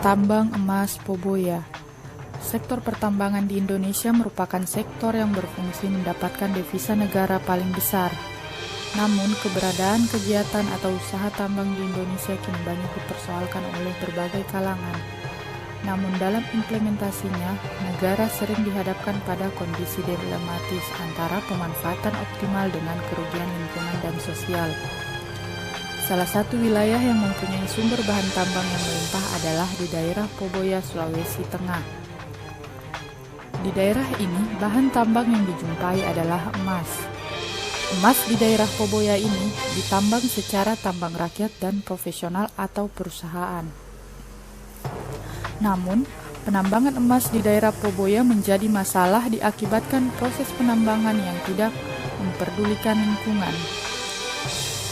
Tambang emas Poboya. Sektor pertambangan di Indonesia merupakan sektor yang berfungsi mendapatkan devisa negara paling besar. Namun, keberadaan kegiatan atau usaha tambang di Indonesia kini banyak dipersoalkan oleh berbagai kalangan. Namun dalam implementasinya, negara sering dihadapkan pada kondisi dilematis antara pemanfaatan optimal dengan kerugian lingkungan dan sosial. Salah satu wilayah yang mempunyai sumber bahan tambang yang melimpah adalah di daerah Poboya, Sulawesi Tengah. Di daerah ini, bahan tambang yang dijumpai adalah emas. Emas di daerah Poboya ini ditambang secara tambang rakyat dan profesional atau perusahaan. Namun, penambangan emas di daerah Poboya menjadi masalah diakibatkan proses penambangan yang tidak memperdulikan lingkungan.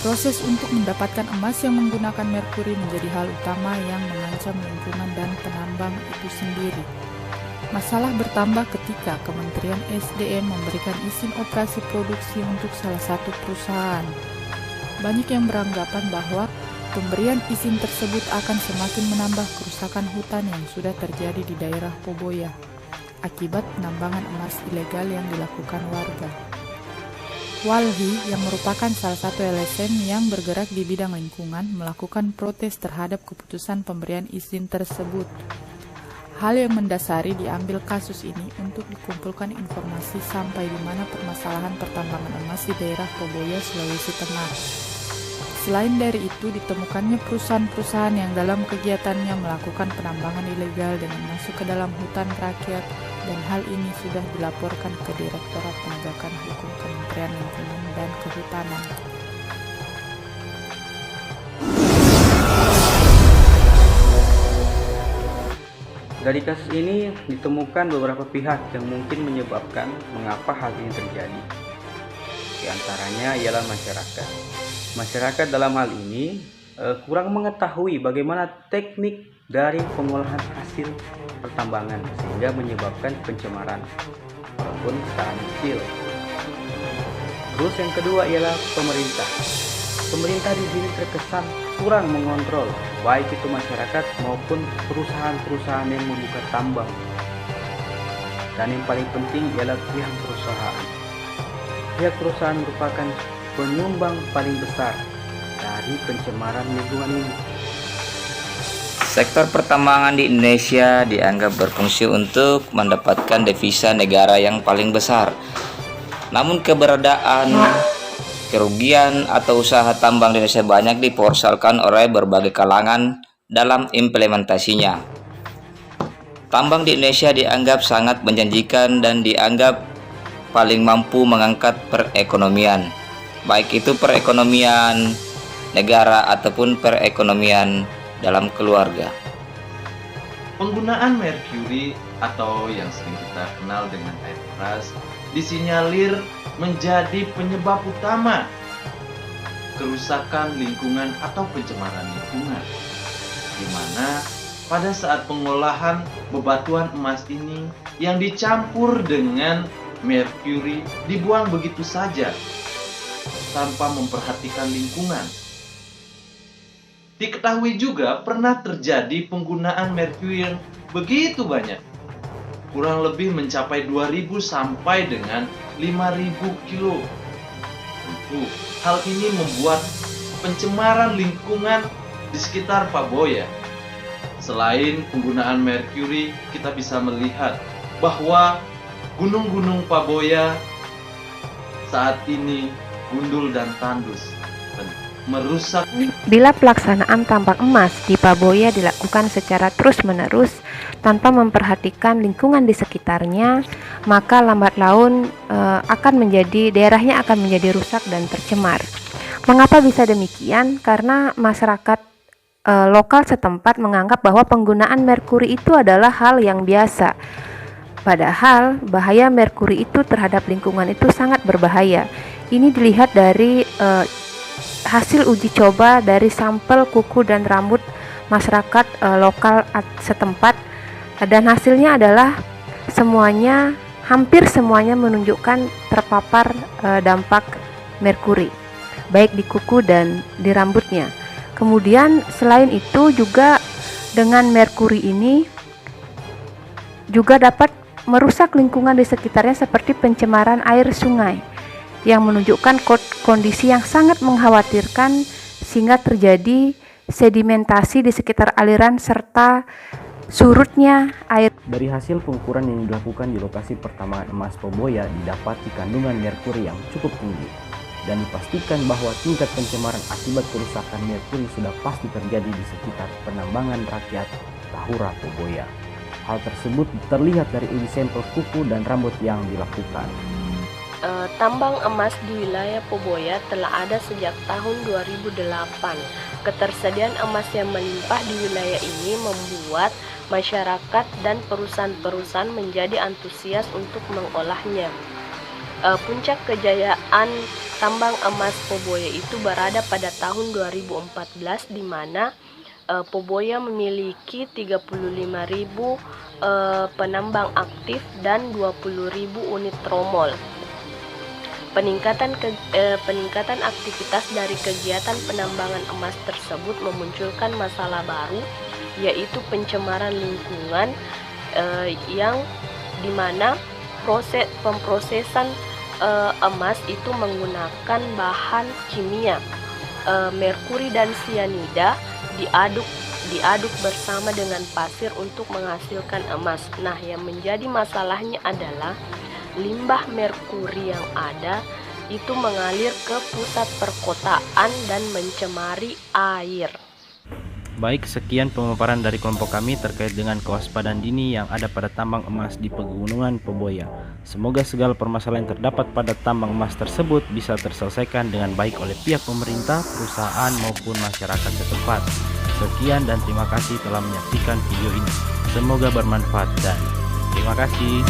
Proses untuk mendapatkan emas yang menggunakan merkuri menjadi hal utama yang mengancam lingkungan dan penambang itu sendiri. Masalah bertambah ketika Kementerian SDM memberikan izin operasi produksi untuk salah satu perusahaan. Banyak yang beranggapan bahwa pemberian izin tersebut akan semakin menambah kerusakan hutan yang sudah terjadi di daerah Poboya akibat penambangan emas ilegal yang dilakukan warga. Walhi, yang merupakan salah satu LSM yang bergerak di bidang lingkungan, melakukan protes terhadap keputusan pemberian izin tersebut. Hal yang mendasari diambil kasus ini untuk dikumpulkan informasi sampai di mana permasalahan pertambangan emas di daerah Poboya, Sulawesi Tengah. Selain dari itu, ditemukannya perusahaan-perusahaan yang dalam kegiatannya melakukan penambangan ilegal dengan masuk ke dalam hutan rakyat, dan hal ini sudah dilaporkan ke Direktorat Penegakan Hukum Kementerian Lingkungan dan Kehutanan. Dari kasus ini ditemukan beberapa pihak yang mungkin menyebabkan mengapa hal ini terjadi. Di antaranya ialah masyarakat. Masyarakat dalam hal ini kurang mengetahui bagaimana teknik dari pengolahan hasil pertambangan sehingga menyebabkan pencemaran walaupun skala kecil. Terus yang kedua ialah pemerintah. Pemerintah di sini terkesan kurang mengontrol baik itu masyarakat maupun perusahaan-perusahaan yang membuka tambang. Dan yang paling penting ialah pihak perusahaan. Pihak perusahaan merupakan penyumbang paling besar dari pencemaran lingkungan ini. Sektor pertambangan di Indonesia dianggap berfungsi untuk mendapatkan devisa negara yang paling besar. Namun keberadaan, kerugian atau usaha tambang di Indonesia banyak dipersoalkan oleh berbagai kalangan dalam implementasinya. Tambang di Indonesia dianggap sangat menjanjikan dan dianggap paling mampu mengangkat perekonomian, baik itu perekonomian negara ataupun perekonomian dalam keluarga. Penggunaan merkuri atau yang sering kita kenal dengan air keras disinyalir menjadi penyebab utama kerusakan lingkungan atau pencemaran lingkungan, di mana pada saat pengolahan bebatuan emas ini yang dicampur dengan merkuri dibuang begitu saja tanpa memperhatikan lingkungan. Diketahui juga pernah terjadi penggunaan merkuri yang begitu banyak, kurang lebih mencapai 2.000 sampai dengan 5.000 kilo. Tentu, hal ini membuat pencemaran lingkungan di sekitar Poboya. Selain penggunaan merkuri, kita bisa melihat bahwa gunung-gunung Poboya saat ini gundul dan tandus, merusak. Bila pelaksanaan tambang emas di Poboya dilakukan secara terus-menerus tanpa memperhatikan lingkungan di sekitarnya, maka lambat laun daerahnya akan menjadi rusak dan tercemar. Mengapa bisa demikian? Karena masyarakat lokal setempat menganggap bahwa penggunaan merkuri itu adalah hal yang biasa. Padahal bahaya merkuri itu terhadap lingkungan itu sangat berbahaya. Ini dilihat dari hasil uji coba dari sampel kuku dan rambut masyarakat lokal setempat, dan hasilnya adalah hampir semuanya menunjukkan terpapar dampak merkuri baik di kuku dan di rambutnya. Kemudian selain itu juga dengan merkuri ini juga dapat merusak lingkungan di sekitarnya seperti pencemaran air sungai yang menunjukkan kondisi yang sangat mengkhawatirkan sehingga terjadi sedimentasi di sekitar aliran serta surutnya air. Dari hasil pengukuran yang dilakukan di lokasi pertambangan emas Poboya didapati kandungan merkuri yang cukup tinggi dan dipastikan bahwa tingkat pencemaran akibat kerusakan merkuri sudah pasti terjadi di sekitar penambangan rakyat Tahura Poboya. Hal tersebut terlihat dari uji sampel kuku dan rambut yang dilakukan. Tambang emas di wilayah Poboya telah ada sejak tahun 2008. Ketersediaan emas yang melimpah di wilayah ini membuat masyarakat dan perusahaan-perusahaan menjadi antusias untuk mengolahnya. Puncak kejayaan tambang emas Poboya itu berada pada tahun 2014 di mana Poboya memiliki 35.000 penambang aktif dan 20.000 unit tromol. Peningkatan aktivitas dari kegiatan penambangan emas tersebut memunculkan masalah baru, yaitu pencemaran lingkungan yang dimana pemprosesan emas itu menggunakan bahan kimia merkuri dan sianida diaduk bersama dengan pasir untuk menghasilkan emas. Nah, yang menjadi masalahnya adalah limbah merkuri yang ada itu mengalir ke pusat perkotaan dan mencemari air. Baik, sekian pemaparan dari kelompok kami terkait dengan kewaspadaan dini yang ada pada tambang emas di Pegunungan Poboya. Semoga segala permasalahan yang terdapat pada tambang emas tersebut bisa terselesaikan dengan baik oleh pihak pemerintah, perusahaan maupun masyarakat setempat. Sekian dan terima kasih telah menyaksikan video ini. Semoga bermanfaat dan terima kasih.